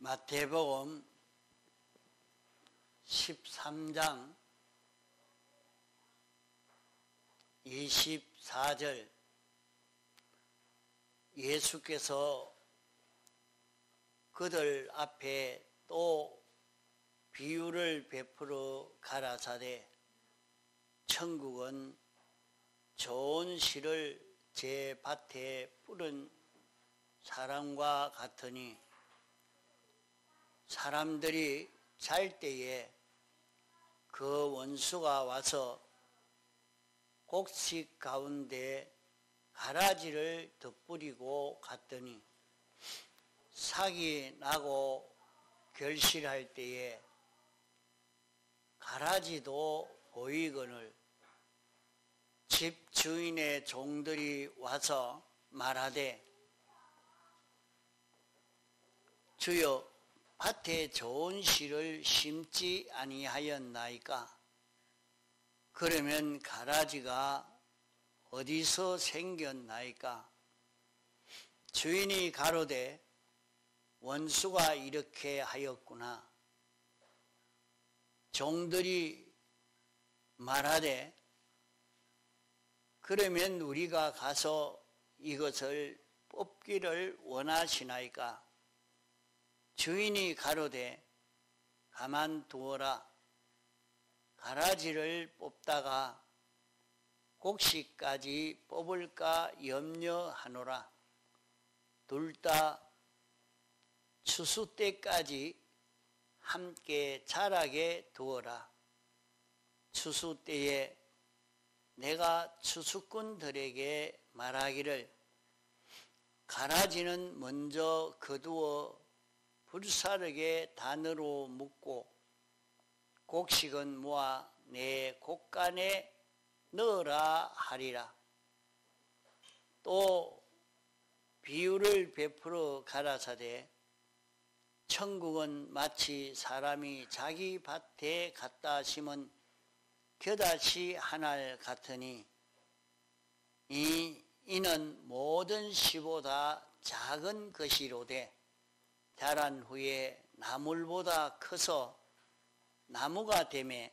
마태복음 13장 24절 예수께서 그들 앞에 또 비유를 베풀어 가라사대 천국은 좋은 씨를 제 밭에 뿌린 사람과 같으니 사람들이 잘 때에 그 원수가 와서 곡식 가운데 가라지를 덧뿌리고 갔더니 삭이 나고 결실할 때에 가라지도 보이거늘 집 주인의 종들이 와서 말하되 주여 밭에 좋은 씨를 심지 아니하였나이까? 그러면 가라지가 어디서 생겼나이까? 주인이 가로되 원수가 이렇게 하였구나. 종들이 말하되 그러면 우리가 가서 이것을 뽑기를 원하시나이까? 주인이 가로되 가만두어라. 가라지를 뽑다가 곡식까지 뽑을까 염려하노라. 둘 다 추수 때까지 함께 자라게 두어라. 추수 때에 내가 추수꾼들에게 말하기를 가라지는 먼저 거두어 불사르게 단으로 묶고 곡식은 모아 내 곡간에 넣으라 하리라. 또 비유를 베풀어 가라사대 천국은 마치 사람이 자기 밭에 갖다 심은 겨다시 하나 같으니 이는 모든 씨보다 작은 것이로되 자란 후에 나물보다 커서 나무가 되매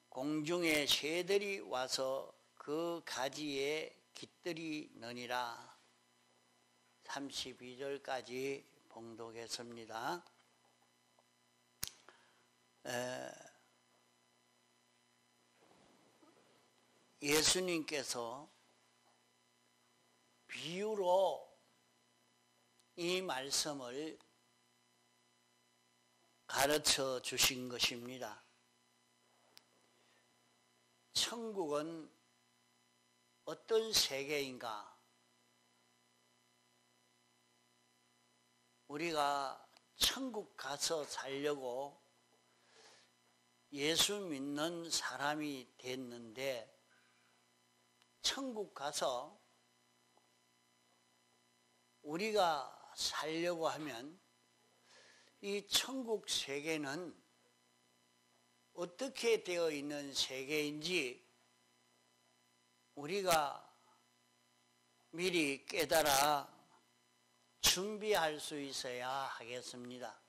공중의 새들이 와서 그 가지에 깃들이느니라. 32절까지 봉독했습니다. 예수님께서 비유로 이 말씀을 가르쳐 주신 것입니다. 천국은 어떤 세계인가? 우리가 천국 가서 살려고 예수 믿는 사람이 됐는데 천국 가서 우리가 살려고 하면 이 천국 세계는 어떻게 되어 있는 세계인지 우리가 미리 깨달아 준비할 수 있어야 하겠습니다.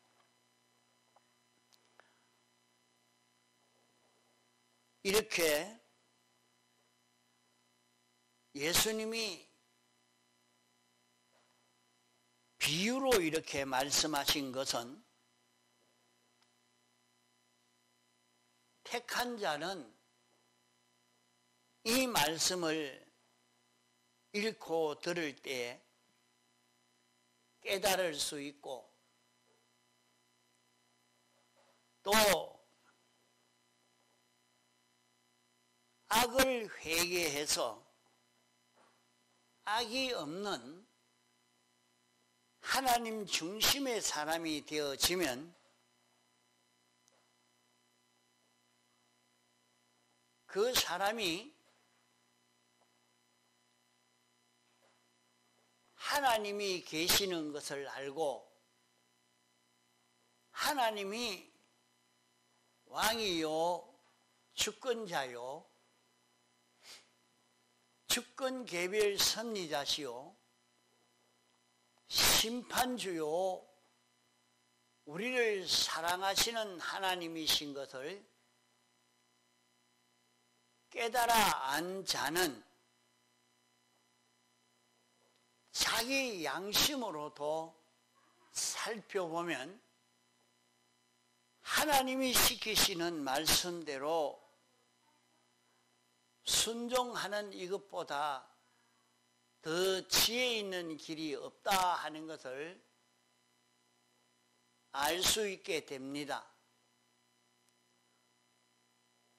이렇게 예수님이 비유로 이렇게 말씀하신 것은 택한 자는 이 말씀을 읽고 들을 때 깨달을 수 있고 또 악을 회개해서 악이 없는 하나님 중심의 사람이 되어지면 그 사람이 하나님이 계시는 것을 알고 하나님이 왕이요 주권자요 주권개별 섭리자시요 심판주요 우리를 사랑하시는 하나님이신 것을 깨달아 안 자는 자기 양심으로도 살펴보면 하나님이 시키시는 말씀대로 순종하는 이것보다 더 지혜 있는 길이 없다 하는 것을 알 수 있게 됩니다.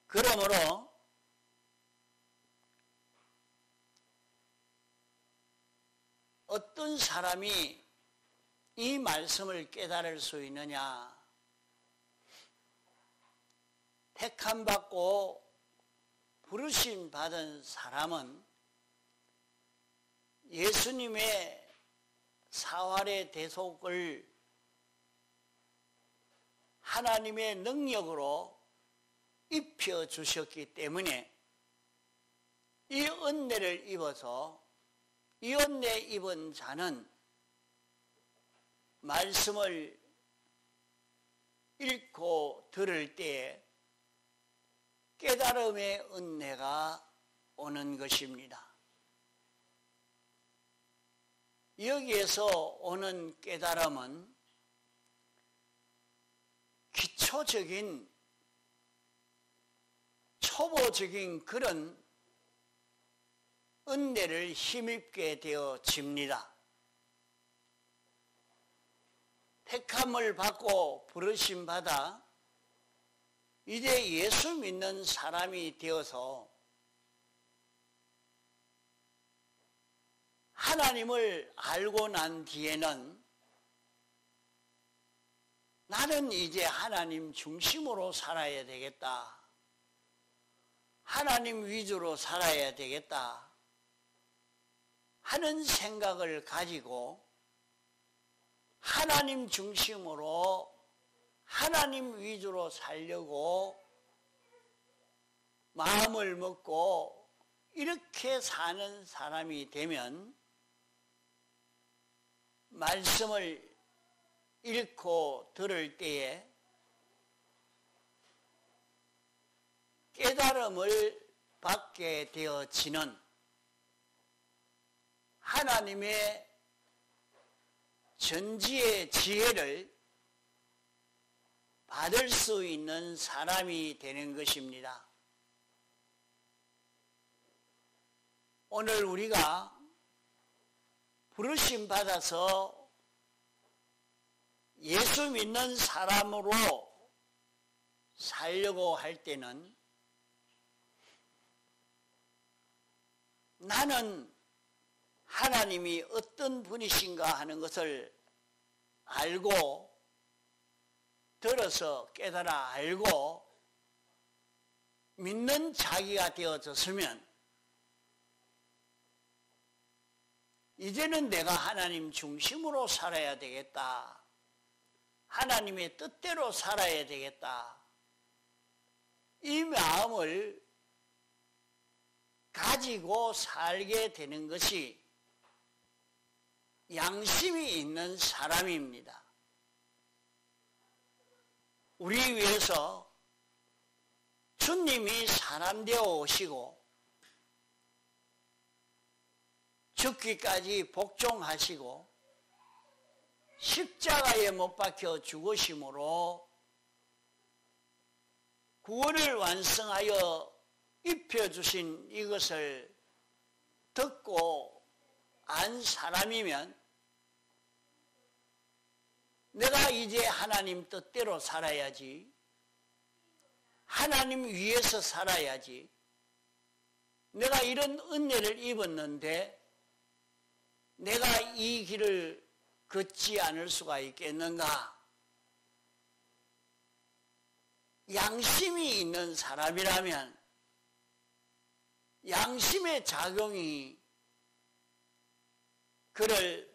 그러므로 어떤 사람이 이 말씀을 깨달을 수 있느냐? 택함받고 부르심 받은 사람은 예수님의 사활의 대속을 하나님의 능력으로 입혀주셨기 때문에 이 은혜를 입어서 이 은혜 입은 자는 말씀을 읽고 들을 때에 깨달음의 은혜가 오는 것입니다. 여기에서 오는 깨달음은 기초적인 초보적인 그런 은혜를 힘입게 되어집니다. 택함을 받고 부르심 받아 이제 예수 믿는 사람이 되어서 하나님을 알고 난 뒤에는 나는 이제 하나님 중심으로 살아야 되겠다. 하나님 위주로 살아야 되겠다 하는 생각을 가지고 하나님 중심으로 하나님 위주로 살려고 마음을 먹고 이렇게 사는 사람이 되면 말씀을 읽고 들을 때에 깨달음을 받게 되어지는 하나님의 전지의 지혜를 받을 수 있는 사람이 되는 것입니다. 오늘 우리가 부르심 받아서 예수 믿는 사람으로 살려고 할 때는 나는 하나님이 어떤 분이신가 하는 것을 알고 들어서 깨달아 알고 믿는 자기가 되어졌으면 이제는 내가 하나님 중심으로 살아야 되겠다. 하나님의 뜻대로 살아야 되겠다. 이 마음을 가지고 살게 되는 것이 양심이 있는 사람입니다. 우리 위해서 주님이 사람 되어 오시고 죽기까지 복종하시고 십자가에 못 박혀 죽으심으로 구원을 완성하여 입혀주신 이것을 듣고 안 사람이면 내가 이제 하나님 뜻대로 살아야지, 하나님 위에서 살아야지, 내가 이런 은혜를 입었는데 내가 이 길을 걷지 않을 수가 있겠는가? 양심이 있는 사람이라면 양심의 작용이 그를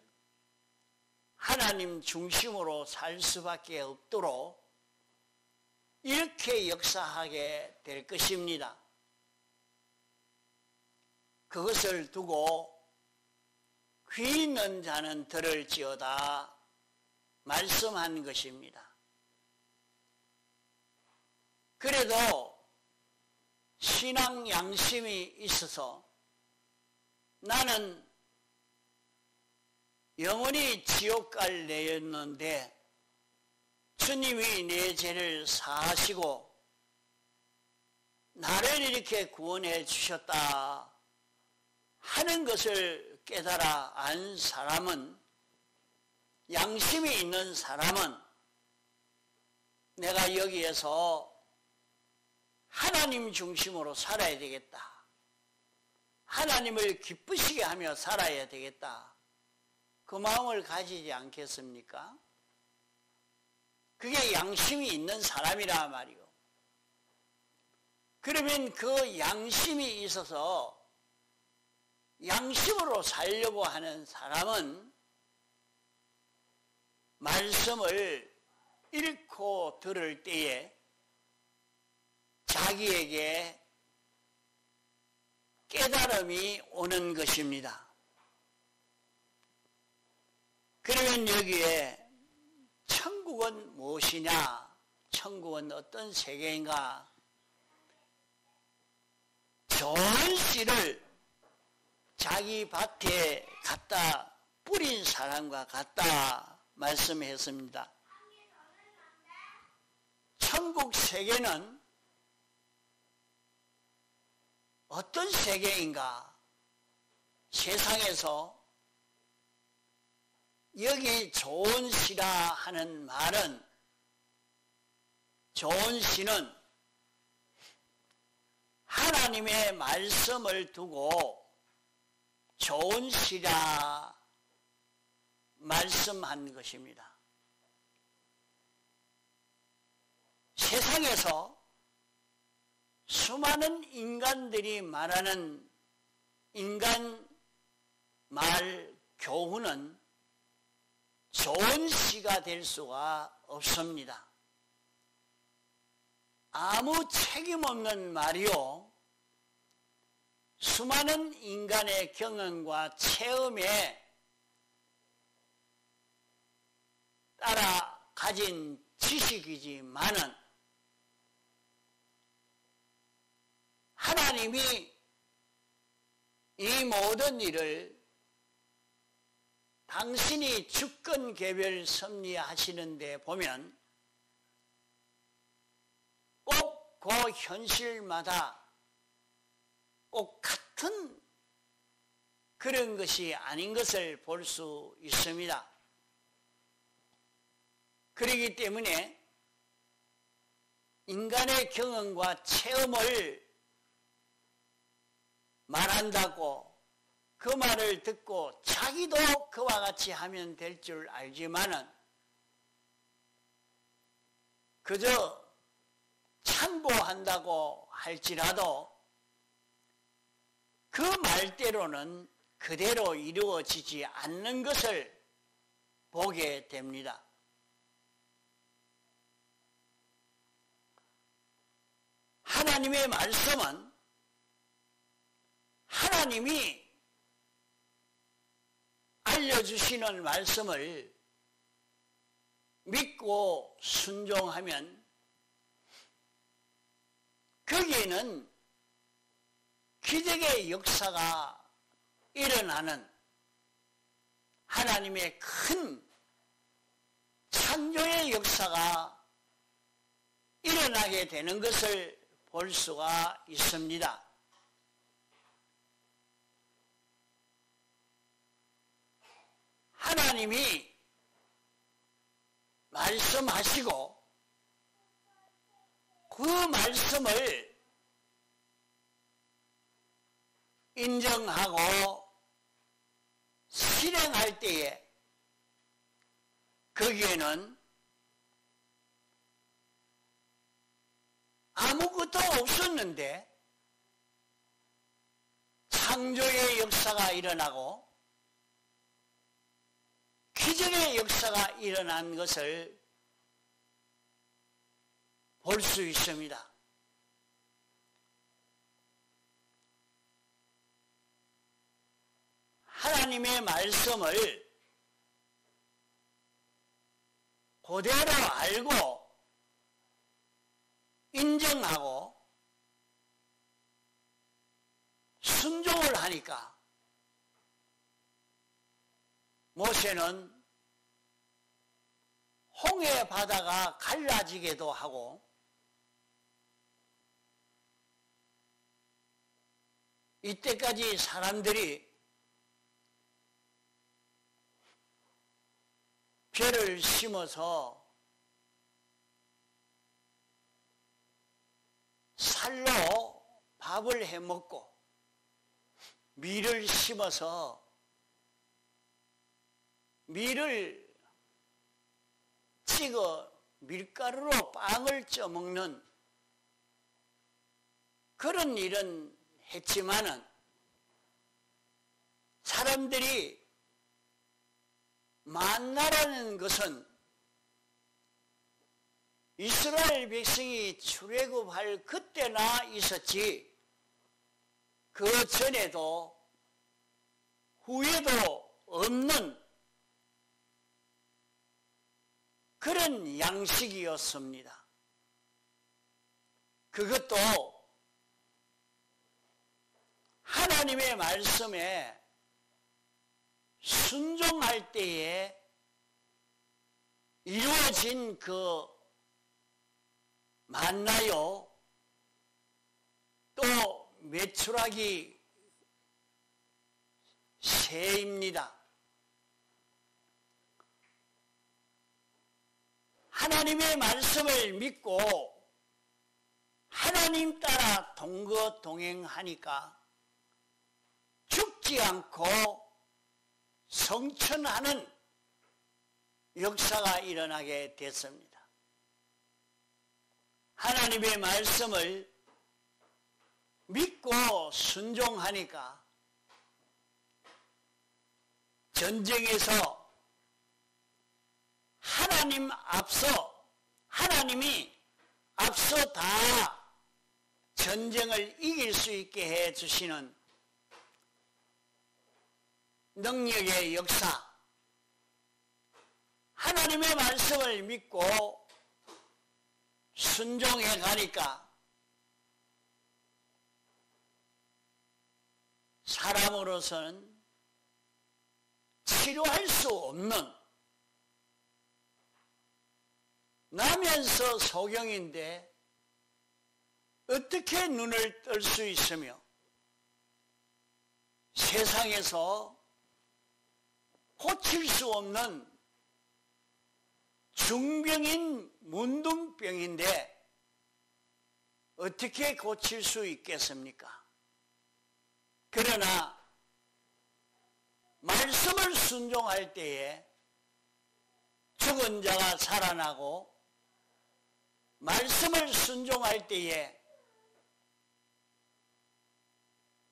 하나님 중심으로 살 수밖에 없도록 이렇게 역사하게 될 것입니다. 그것을 두고 귀 있는 자는 들을지어다. 말씀한 것입니다. 그래도 신앙 양심이 있어서 나는 영원히 지옥 갈 내였는데 주님이 내 죄를 사하시고 나를 이렇게 구원해 주셨다 하는 것을 깨달아 안 사람은, 양심이 있는 사람은 내가 여기에서 하나님 중심으로 살아야 되겠다, 하나님을 기쁘시게 하며 살아야 되겠다, 그 마음을 가지지 않겠습니까? 그게 양심이 있는 사람이라 말이요. 그러면 그 양심이 있어서 양심으로 살려고 하는 사람은 말씀을 읽고 들을 때에 자기에게 깨달음이 오는 것입니다. 그러면 여기에 천국은 무엇이냐, 천국은 어떤 세계인가, 좋은 씨를 자기 밭에 갖다 뿌린 사람과 같다 말씀했습니다. 천국 세계는 어떤 세계인가? 세상에서 여기 좋은 시라 하는 말은, 좋은 시는 하나님의 말씀을 두고 좋은 시라 말씀한 것입니다. 세상에서 수많은 인간들이 말하는 인간 말 교훈은 좋은 시가 될 수가 없습니다. 아무 책임 없는 말이요, 수많은 인간의 경험과 체험에 따라 가진 지식이지만은 하나님이 이 모든 일을 당신이 주권 개별 섭리하시는 데 보면 꼭 그 현실마다 꼭 같은 그런 것이 아닌 것을 볼 수 있습니다. 그렇기 때문에 인간의 경험과 체험을 말한다고 그 말을 듣고 자기도 그와 같이 하면 될 줄 알지만은 그저 참고한다고 할지라도 그 말대로는 그대로 이루어지지 않는 것을 보게 됩니다. 하나님의 말씀은 하나님이 알려주시는 말씀을 믿고 순종하면 거기에는 기적의 역사가 일어나는, 하나님의 큰 창조의 역사가 일어나게 되는 것을 볼 수가 있습니다. 하나님이 말씀하시고 그 말씀을 인정하고 실행할 때에 거기에는 아무것도 없었는데 창조의 역사가 일어나고 기적의 역사가 일어난 것을 볼 수 있습니다. 하나님의 말씀을 그대로 알고 인정하고 순종을 하니까 모세는 홍해 바다가 갈라지기도 하고 이때까지 사람들이 벼를 심어서 살로 밥을 해먹고 밀을 심어서 밀을 찍어 밀가루로 빵을 쪄먹는 그런 일은 했지만은 사람들이 만나라는 것은 이스라엘 백성이 출애굽할 그때나 있었지 그 전에도 후에도 없는 그런 양식이었습니다. 그것도 하나님의 말씀에 순종할 때에 이루어진 그 만나요. 또 메추라기 새입니다. 하나님의 말씀을 믿고 하나님 따라 동거동행하니까 죽지 않고 성천하는 역사가 일어나게 됐습니다. 하나님의 말씀을 믿고 순종하니까 전쟁에서 하나님이 앞서 다 전쟁을 이길 수 있게 해 주시는 능력의 역사, 하나님의 말씀을 믿고 순종해 가니까 사람으로서는 치료할 수 없는 나면서 소경인데 어떻게 눈을 뜰 수 있으며 세상에서 고칠 수 없는 중병인 문둥병인데 어떻게 고칠 수 있겠습니까? 그러나 말씀을 순종할 때에 죽은 자가 살아나고 말씀을 순종할 때에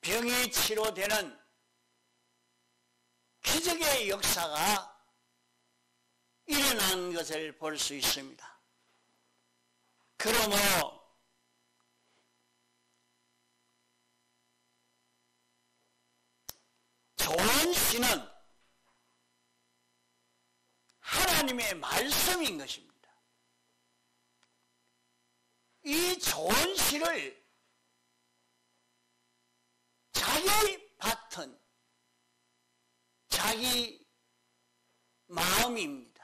병이 치료되는 기적의 역사가 일어난 것을 볼 수 있습니다. 그러므로 좋은 시는 하나님의 말씀인 것입니다. 이 좋은 시를 자기 밭은 자기 마음입니다.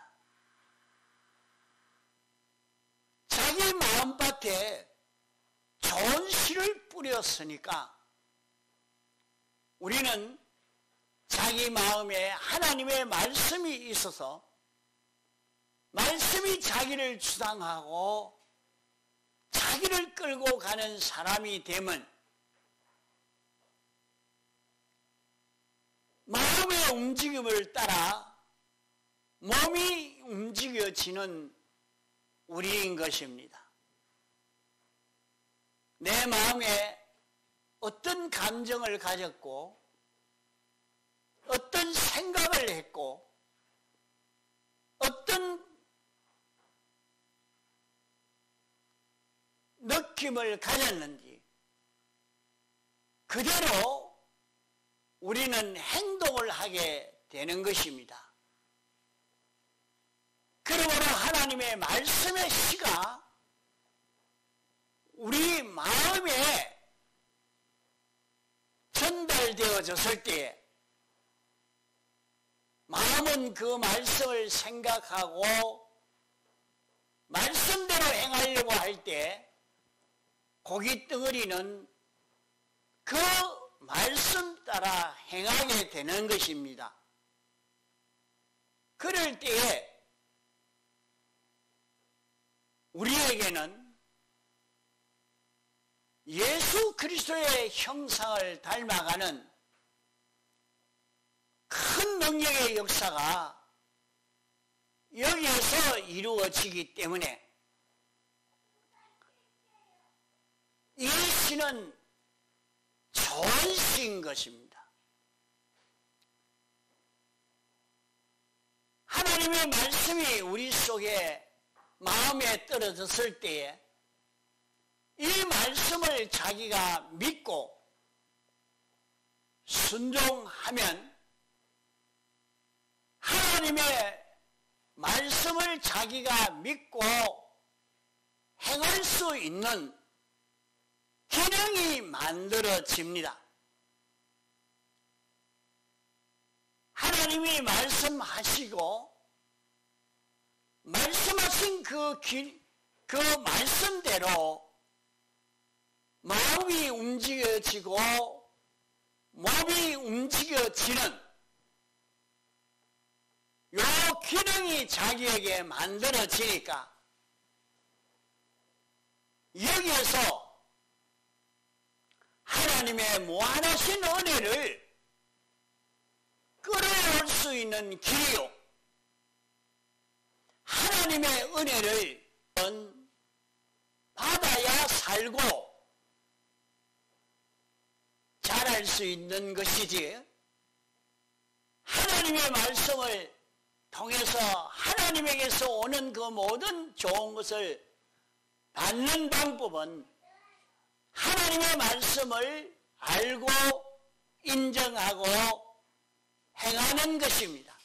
자기 마음밭에 좋은 씨를 뿌렸으니까 우리는 자기 마음에 하나님의 말씀이 있어서 말씀이 자기를 주장하고 자기를 끌고 가는 사람이 되면 마음의 움직임을 따라 몸이 움직여지는 우리인 것입니다. 내 마음에 어떤 감정을 가졌고 어떤 생각을 했고 어떤 느낌을 가졌는지 그대로 우리는 행동을 하게 되는 것입니다. 그러므로 하나님의 말씀의 씨가 우리 마음에 전달되어졌을 때에 마음은 그 말씀을 생각하고 말씀대로 행하려고 할 때 고기 덩어리는 그 말씀 따라 행하게 되는 것입니다. 그럴 때에 우리에게는 예수 그리스도의 형상을 닮아가는 큰 능력의 역사가 여기에서 이루어지기 때문에 이 시는 좋은 시인 것입니다. 하나님의 말씀이 우리 속에 마음에 떨어졌을 때에 이 말씀을 자기가 믿고 순종하면 하나님의 말씀을 자기가 믿고 행할 수 있는 기능이 만들어집니다. 하나님이 말씀하시고 말씀하신 그 말씀대로 마음이 움직여지고 몸이 움직여지는 요 기능이 자기에게 만들어지니까 여기에서 하나님의 무한하신 은혜를 끌어올 수 있는 길이요, 하나님의 은혜를 받아야 살고 잘할 수 있는 것이지, 하나님의 말씀을 통해서 하나님에게서 오는 그 모든 좋은 것을 받는 방법은 하나님의 말씀을 알고 인정하고 행하는 것입니다.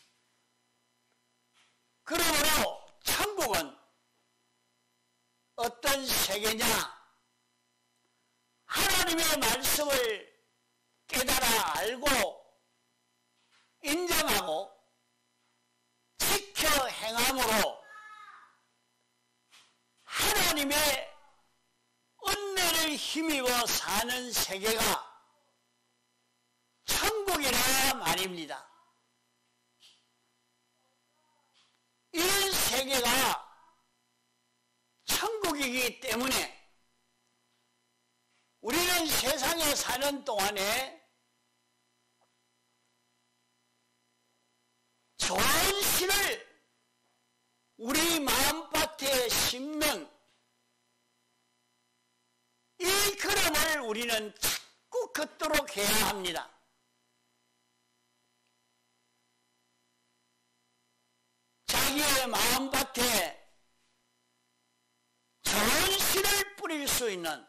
그러므로 천국은 어떤 세계냐? 하나님의 말씀을 깨달아 알고 인정하고 지켜 행함으로 하나님의 은혜를 힘입어 사는 세계가 천국이라 말입니다. 이런 세계가 천국이기 때문에 우리는 세상에 사는 동안에 좋은 신을 우리 마음밭에 심는 이 걸음을 우리는 자꾸 걷도록 해야 합니다. 자기의 마음밭에 좋은 씨를 뿌릴 수 있는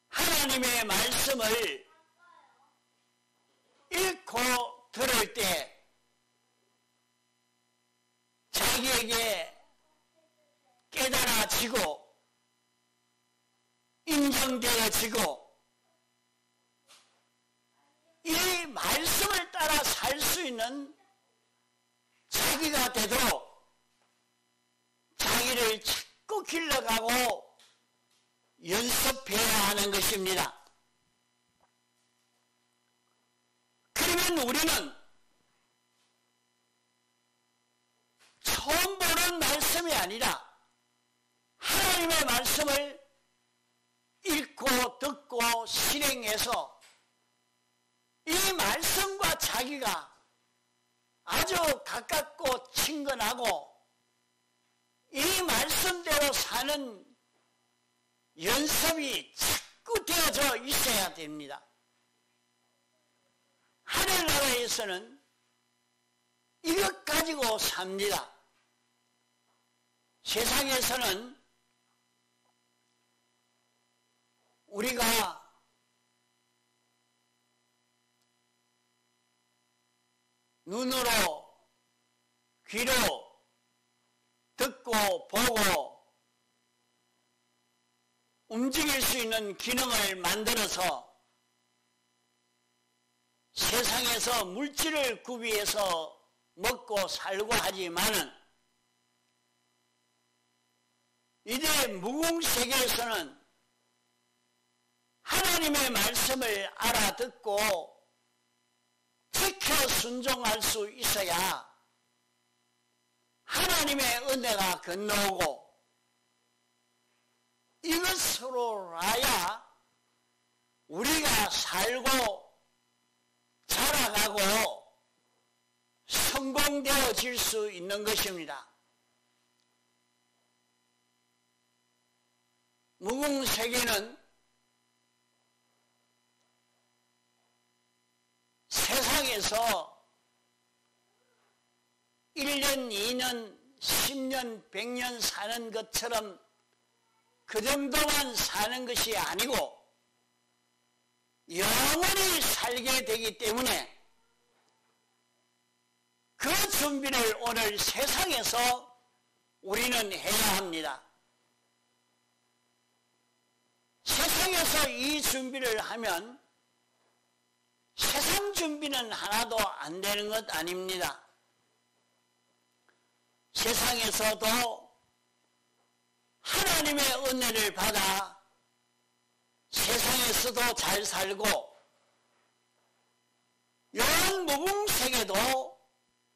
하나님의 말씀을 읽고 들을 때 자기에게 깨달아지고 인정되어지고 이 말씀을 따라 살 수 있는 자기가 되도록 자기를 자꾸 길러가고 연습해야 하는 것입니다. 그러면 우리는 처음 보는 말씀이 아니라 하나님의 말씀을 읽고 듣고 실행해서 이 말씀과 자기가 아주 가깝고 친근하고 이 말씀대로 사는 연습이 자꾸 되어져 있어야 됩니다. 하늘나라에서는 이것 가지고 삽니다. 세상에서는 우리가 눈으로, 귀로, 듣고 보고 움직일 수 있는 기능을 만들어서 세상에서 물질을 구비해서 먹고 살고 하지만은 이제 무궁세계에서는 하나님의 말씀을 알아듣고 지켜 순종할 수 있어야 하나님의 은혜가 건너오고 이것으로 라야 우리가 살고 자라가고 성공되어질 수 있는 것입니다. 무궁세계는 세상에서 1년, 2년, 10년, 100년 사는 것처럼 그 정도만 사는 것이 아니고 영원히 살게 되기 때문에 그 준비를 오늘 세상에서 우리는 해야 합니다. 세상에서 이 준비를 하면 세상 준비는 하나도 안 되는 것 아닙니다. 세상에서도 하나님의 은혜를 받아 세상에서도 잘 살고 영원 무궁세계도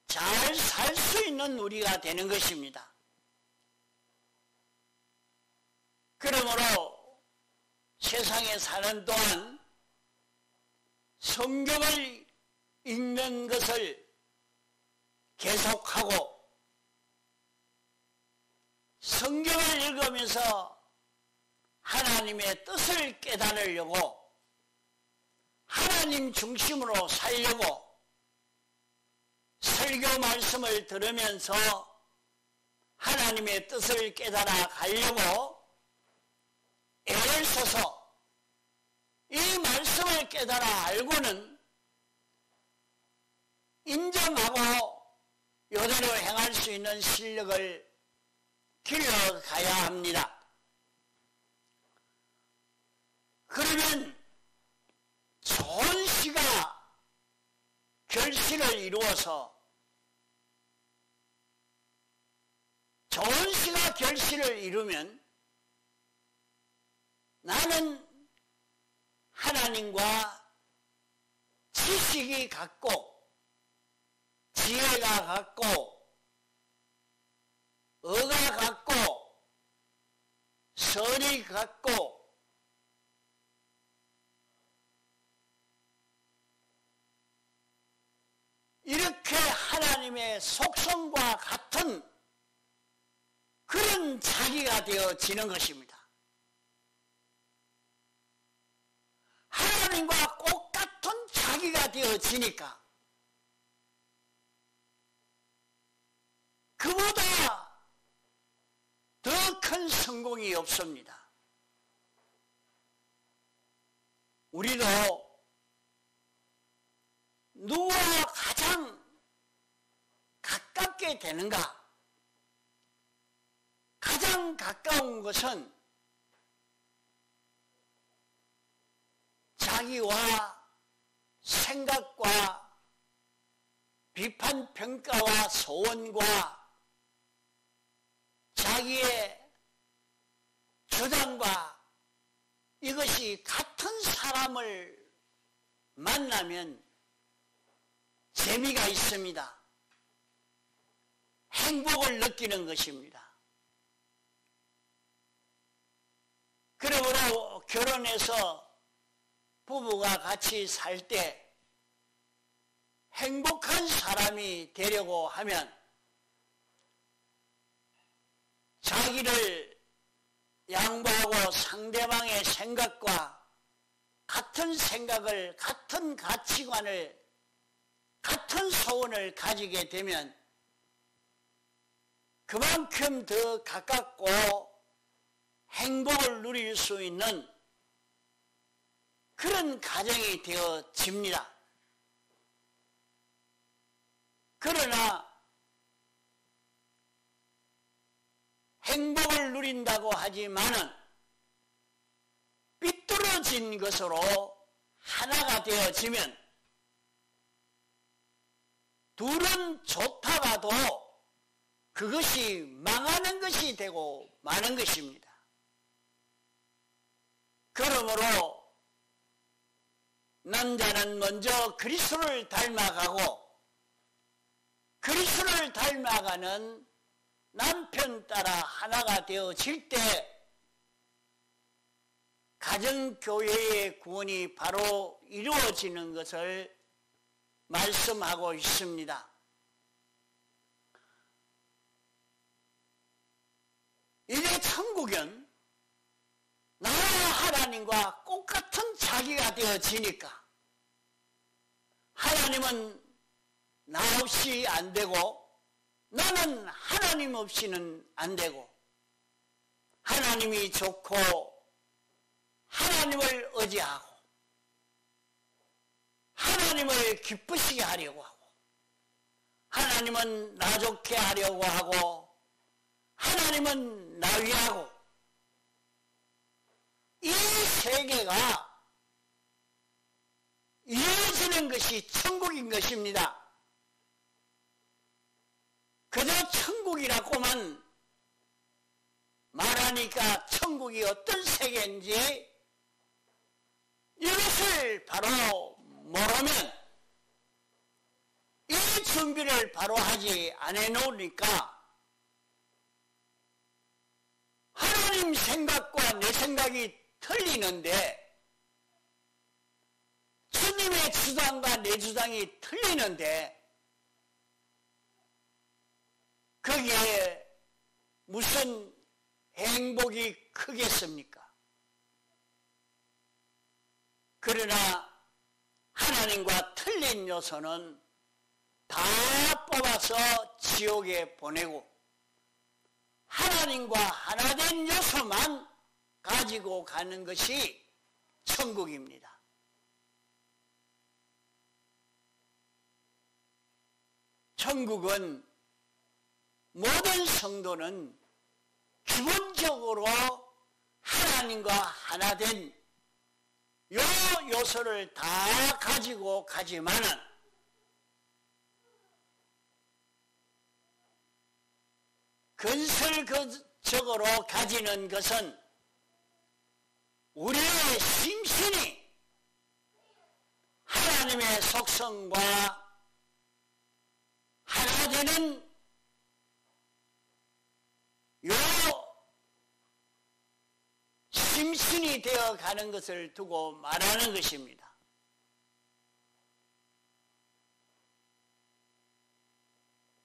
잘 살 수 있는 우리가 되는 것입니다. 그러므로 세상에 사는 동안 성경을 읽는 것을 계속하고 성경을 읽으면서 하나님의 뜻을 깨달으려고 하나님 중심으로 살려고 설교 말씀을 들으면서 하나님의 뜻을 깨달아 가려고 애를 써서 이 말씀을 깨달아 알고는 인정하고 요대로 행할 수 있는 실력을 길러가야 합니다. 그러면 좋은 시가 결실을 이루어서 좋은 시가 결실을 이루면 나는 하나님과 지식이 같고 지혜가 같고 의가 같고 선이 같고 이렇게 하나님의 속성과 같은 그런 자기가 되어지는 것입니다. 하나님과 똑같은 자기가 되어지니까 그보다 더 큰 성공이 없습니다. 우리도 누구와 가장 가깝게 되는가? 가장 가까운 것은 자기와 생각과 비판, 평가와 소원과 자기의 주장과 이것이 같은 사람을 만나면 재미가 있습니다. 행복을 느끼는 것입니다. 그러므로 결혼해서 부부가 같이 살 때 행복한 사람이 되려고 하면 자기를 양보하고 상대방의 생각과 같은 생각을, 같은 가치관을, 같은 소원을 가지게 되면 그만큼 더 가깝고 행복을 누릴 수 있는 그런 가정이 되어집니다. 그러나 행복을 누린다고 하지만은 삐뚤어진 것으로 하나가 되어지면 둘은 좋다가도 그것이 망하는 것이 되고 마는 것입니다. 그러므로 남자는 먼저 그리스도를 닮아가고 그리스도를 닮아가는 남편 따라 하나가 되어질 때 가정교회의 구원이 바로 이루어지는 것을 말씀하고 있습니다. 이제 천국은 나와 하나님과 똑같은 자기가 되어지니까 하나님은 나 없이 안 되고 나는 하나님 없이는 안 되고 하나님이 좋고 하나님을 의지하고 하나님을 기쁘시게 하려고 하고 하나님은 나 좋게 하려고 하고 하나님은 나 위하고 이 세계가 이루어지는 것이 천국인 것입니다. 그저 천국이라고만 말하니까 천국이 어떤 세계인지 이것을 바로 모르면 이 준비를 바로 하지 않아 놓으니까 하나님 생각과 내 생각이 틀리는데 주님의 주장과 내 주장이 틀리는데 거기에 무슨 행복이 크겠습니까? 그러나 하나님과 틀린 요소는 다 뽑아서 지옥에 보내고 하나님과 하나 된 요소만 가지고 가는 것이 천국입니다. 천국은 모든 성도는 기본적으로 하나님과 하나 된 요 요소를 다 가지고 가지만은 근설적으로 가지는 것은 우리의 심신이 하나님의 속성과 하나 되는 요 심신이 되어가는 것을 두고 말하는 것입니다.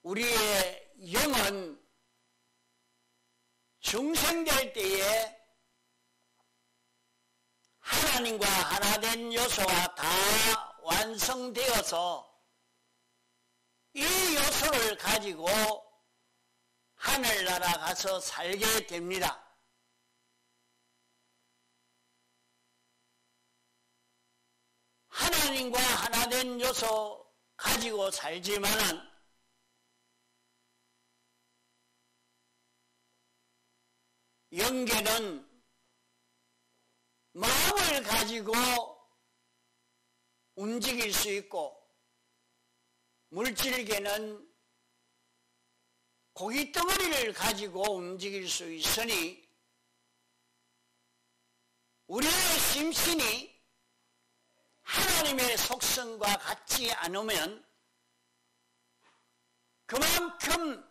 우리의 영은 중생될 때에 하나님과 하나 된 요소가 다 완성되어서 이 요소를 가지고 하늘나라 가서 살게 됩니다. 하나님과 하나 된 요소 가지고 살지만은 영계는 마음을 가지고 움직일 수 있고 물질계는 고깃덩어리를 가지고 움직일 수 있으니 우리의 심신이 하나님의 속성과 같지 않으면 그만큼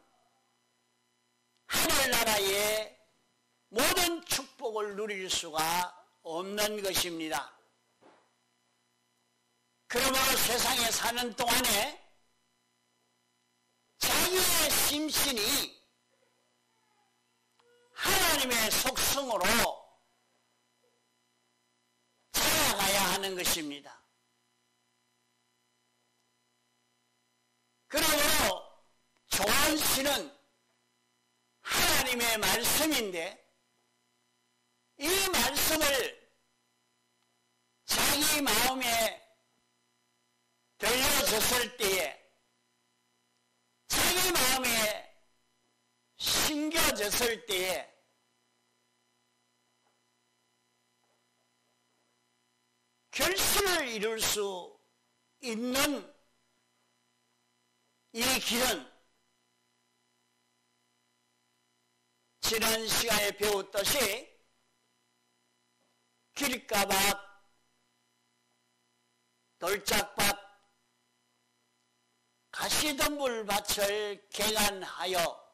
하늘나라의 모든 축복을 누릴 수가 없는 것입니다. 그러므로 세상에 사는 동안에 자기의 심신이 하나님의 속성으로 자라가야 하는 것입니다. 그러므로 조언시는 하나님의 말씀인데 이 말씀을 자기 마음에 들려졌을 때에 자기 마음에 심겨져 됐을 때에 결실을 이룰 수 있는 이 길은 지난 시간에 배웠듯이 길가밭, 돌짝밭, 가시덤불밭을 개간하여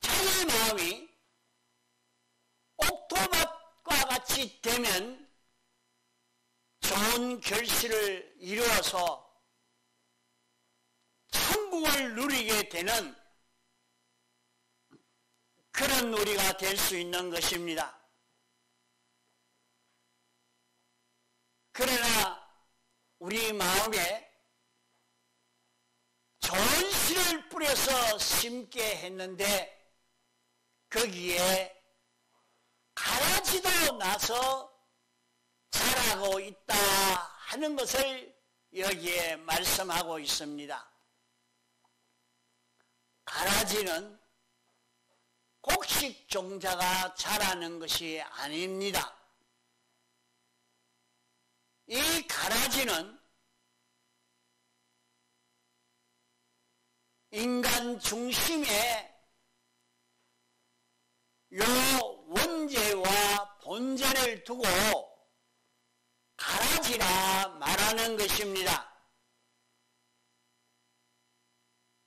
자기 마음이 옥토밭과 같이 되면 좋은 결실을 이루어서 천국을 누리게 되는 그런 우리가 될 수 있는 것입니다. 그러나 우리 마음에 좋은 씨를 뿌려서 심게 했는데 거기에 가라지도 나서 자라고 있다 하는 것을 여기에 말씀하고 있습니다. 가라지는 곡식 종자가 자라는 것이 아닙니다. 이 가라지는 인간 중심의 요 원죄와 본죄를 두고 가라지라 말하는 것입니다.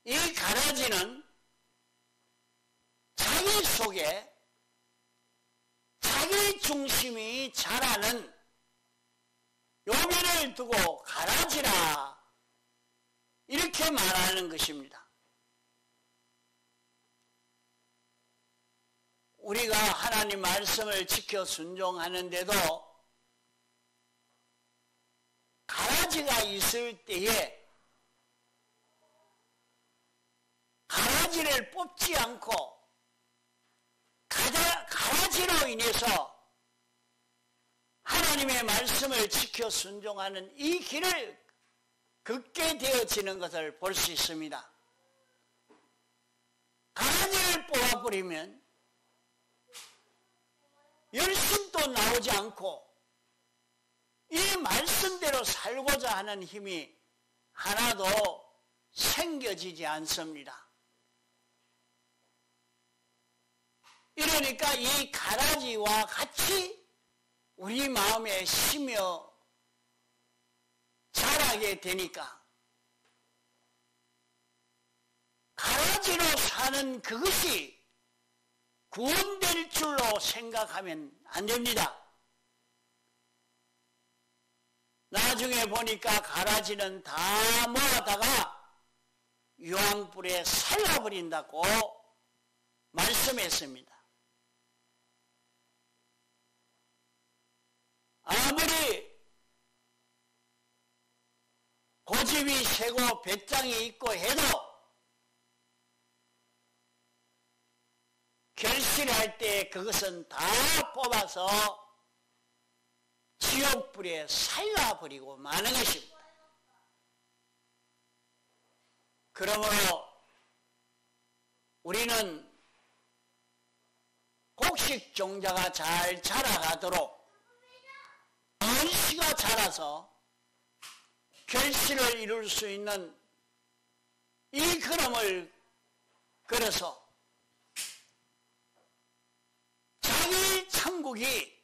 이 가라지는 자기 속에 자기 중심이 자라는 요면을 두고 가라지라 이렇게 말하는 것입니다. 우리가 하나님 말씀을 지켜 순종하는데도 가라지가 있을 때에 가라지를 뽑지 않고 가라지로 인해서 하나님의 말씀을 지켜 순종하는 이 길을 걷게 되어지는 것을 볼 수 있습니다. 가라지를 뽑아버리면 열심도 나오지 않고 이 말씀대로 살고자 하는 힘이 하나도 생겨지지 않습니다. 이러니까 이 가라지와 같이 우리 마음에 심어 자라게 되니까 가라지로 사는 그것이 구원될 줄로 생각하면 안 됩니다. 나중에 보니까 가라지는 다 모아다가 유황불에 살라버린다고 말씀했습니다. 아무리 고집이 세고 배짱이 있고 해도 결실할 때 그것은 다 뽑아서 지옥불에 살라버리고 마는 것입니다. 그러므로 우리는 곡식 종자가 잘 자라가도록 씨가 자라서 결실을 이룰 수 있는 이 걸음을 걸어서 자기 천국이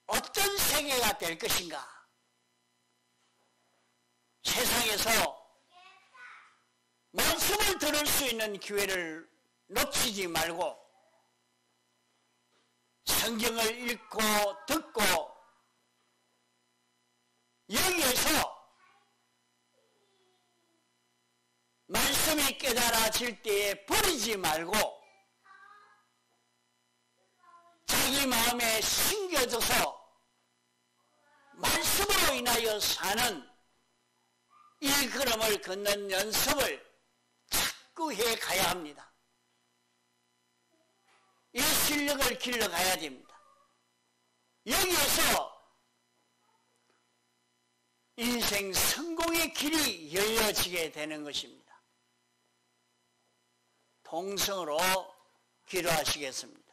어떤 세계가 될 것인가, 세상에서 말씀을 들을 수 있는 기회를 놓치지 말고 성경을 읽고 듣고 여기에서 말씀이 깨달아질 때에 버리지 말고 자기 마음에 심겨져서 말씀으로 인하여 사는 이 걸음을 걷는 연습을 자꾸 해 가야 합니다. 이 실력을 길러가야 됩니다. 여기에서 인생 성공의 길이 열려지게 되는 것입니다. 통성으로 기도하시겠습니다.